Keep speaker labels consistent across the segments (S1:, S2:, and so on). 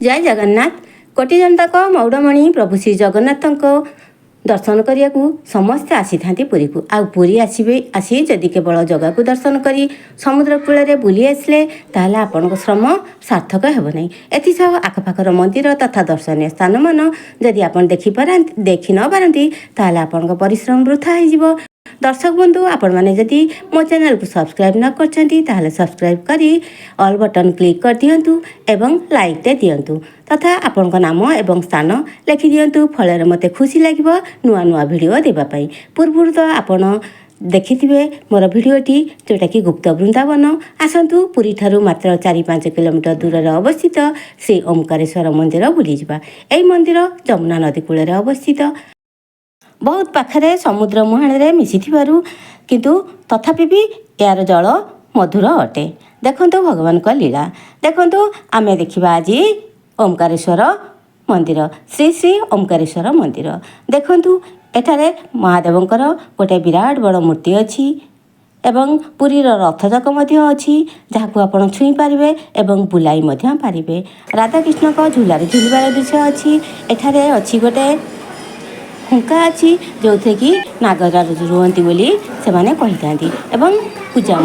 S1: जय जगन्नाथ। कोटि जनताक मौड़मणि प्रभु श्री जगन्नाथ दर्शन करने को समस्ते आसी था पुरी को आ पुरी आसी जदि केवल जगह को दर्शन कर समुद्र कूल बुली आसले ताल आपण श्रम सार्थक हेबना। एसह आखपाखर मंदिर तथा दर्शनीय स्थान मान जदि आप देखी न पारती ताल आपण परिश्रम वृथा हो। दर्शक बंधु आपण मैंने जदि मो चैनल को सब्सक्राइब न कर सब्सक्राइब करी ऑल बटन क्लिक कर दिंतु एवं लाइक दे दिंतु तथा आपण नाम एवं स्थान लिखि दिंतु फल मते खुशी लगे नुआ नुआ भिडियो देवाई। पूर्व तो आपण देखिथिबे मोर भिडियोटी जोटा कि गुप्त वृंदावन आसतु पुरी ठारू मात्र 4-5 किलोमीटर दूर अवस्थित श्री ओंकारेश्वर मंदिर बुली जावा। एई मंदिर जमुना नदी कूल अवस्थित बहुत पाखरे समुद्र मुहाण मिसी किंतु तथापि भी यार जल मधुर अटे। देखंतु भगवान को लीला देखंतु आमे देखिबा आज ओंकारेश्वर मंदिर श्री श्री ओंकारेश्वर मंदिर। देखंतु एठारे महादेवंकर गोटे विराट बड़ मूर्ति अच्छी एवं पुरीर रथजाक अच्छी जहाँ आपण छुई पारे एवं बुलाई पारे। राधाकृष्ण को झूलार झुलबार दृश्य अच्छी एठारे अच्छी गोटे हुंका अच्छी जो थे कि नागराज रुहंती बोली से माने कही थांती एवं पूजा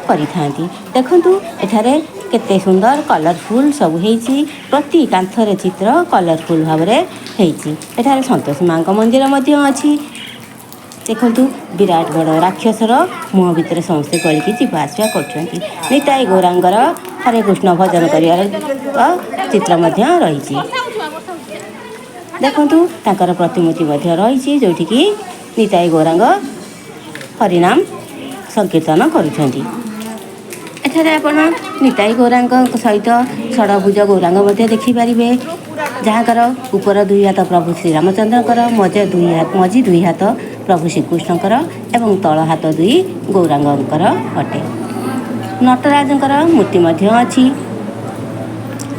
S1: करी। देखंतु एठारे केते सुंदर कलरफुल सब हेची प्रति कांथरे चित्र कलरफुल भाव में हेची। एठारे संतोषी माँ मंदिर अच्छी। देखंतु विराट बड़ राक्षसर मुह भितर समस्ते गलिकी जीवा आसवा कर निताई गौरांगर हरे कृष्ण भजन कर चित्र रही। देखंतु ताकर प्रतिमूर्ति रही जोठी कि निताई गौरांग हरिनाम संकीर्तन करुछंती। एठारे आपण निताई गौरांग सहित षडभुज गौरांग देखिपारे जहाँकर ऊपर 2 हाथ प्रभु श्री रामचंद्रकर मझी 2 हाथ प्रभु श्रीकृष्णकर एवं तल हाथ 2 गौरांगकर अटे। नटराजंकर मूर्ति अच्छी।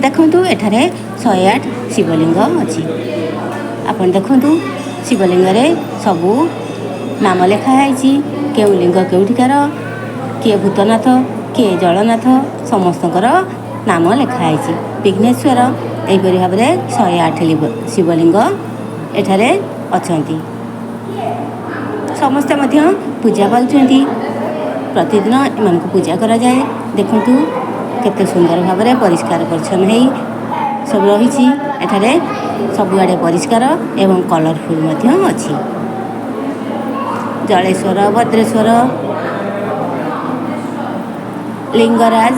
S1: देखंतु एठारे 108 शिवलिंग अच्छी। आपण देखंतु शिवलिंग रे सबू नाम लिखाई के लिंग केउठिकार किए भूतनाथ किए जलनाथ समस्तकर नाम लिखाई। विघ्नेश्वर एपरी भाव में 108 शिवलिंग एठारे अछंती। समस्ते पूजा पाउछंती प्रतिदिन एमान पूजा करा जाए। देखंतु केते सुंदर भाव में परिष्कार परिच्छन्न है सब रही। एठारे सबुआड़े परिष्कार एवं कलरफुल अच्छी। जलेश्वर भद्रेश्वर लिंगराज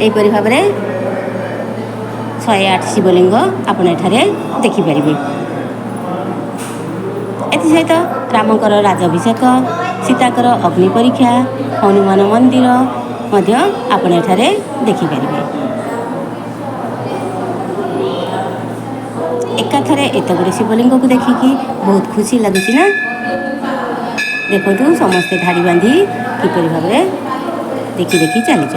S1: एपरी भाव में 108 शिवलिंग आपण एठारे देखिपारे। एसहित रामकर राजाभिषेक सीताकर अग्नि परीक्षा हनुमान मंदिर आपण एठारे देखिपारे। एकाथरे एत गुड़े शिवलिंग को देखिकी बहुत खुशी लगुच ना। देखो समस्ते धाड़ी बांधी किपरि भाव में देखी देखी चली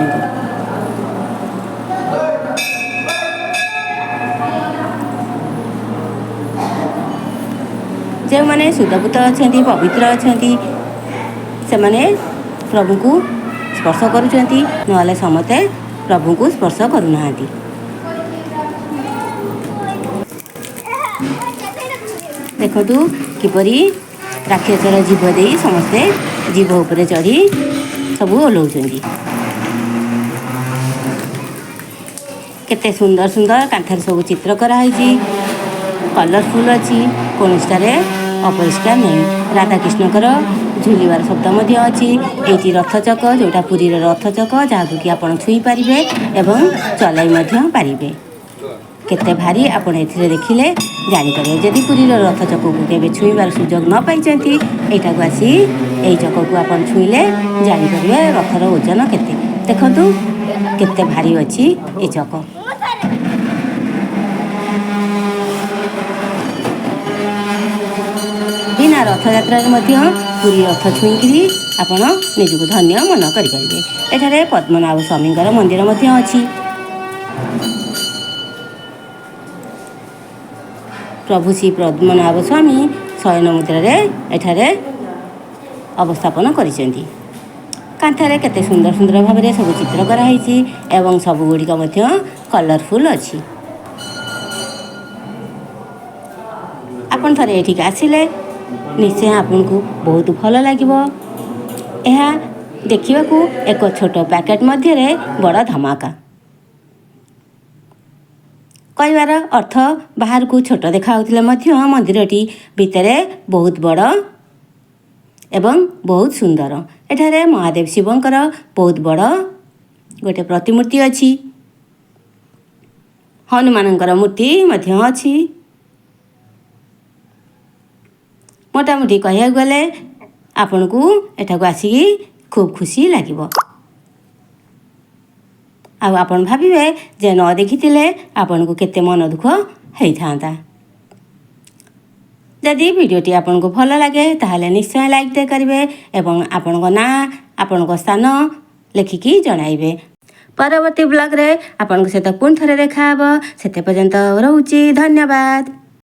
S1: जो मैंने शुद्धपुत अच्छा पवित्र अच्छा से मैंने प्रभु को स्पर्श करुँच ना समस्ते प्रभु को स्पर्श करूना। देखु किपरि राक्षसर जीव दे समस्ते जीव उपरे चढ़ी सब ओह्लौंट। केते सुंदर सुंदर कांथर सब चित्र कराई कलरफुल अच्छी कौन अपरिष्कार नहीं। राधाकृष्णकर झुलिबार शब्द अच्छी। ये रथचक जोटा पुरी रथचक जहाँ कि आप छुई पारे एवं चलाई पारे। केते भारी आपण एथिरे देखिले जानिपारे। जदि पुरी रथ चक को केबे छुईबार सुजोग न पाइचंती एटा को आसी एई चक को आपण छुईले जानिपारे रथर ओजन केते। देखंतु केते भारी अछि ए चक। बिना रथ यात्रा पुरी रथ छुईकरी आपण निजको धन्य मन करि परिबे। एठारे पद्मनाभ स्वामींकर मंदिर अछि। प्रभु श्री पद्मनाभ स्वामी शयन मुद्रा एठारे अवस्थापन करिसेंती। कांथरे केते सुंदर सुंदर भाव में सब चित्र कराई एवं सबुगुड़िक कलरफुल अच्छी। आपण थे ये आसिले निश्चय आपन को बहुत भल लगे। यह देखा एक छोट पैकेट मध्य बड़ धमाका। कहबार अर्थ बाहर को छोट देखा मंदिरटी भितर बहुत बड़ एवं बहुत सुंदर। एठारे महादेव शिवंकर बहुत बड़ गोटे प्रतिमूर्ति अच्छी। हनुमानंकर मूर्ति मध्य अच्छी। मोटामोटी कह गले आपण को एठाक आसिक खूब खुशी लगे। आपण भाविबे जे न देखिथिले आपण को केते मन दुख होता। जदि वीडियोटी आपन को भल लगे ताहले निश्चय लाइक दे करिवे एवं आपण को ना आपण को स्थान लिखिकी जणाइबे। परवर्ती ब्लॉग रे आपण को सहित पुणी थरे देखा हबो। सेते पर्यंत रहूची। धन्यवाद।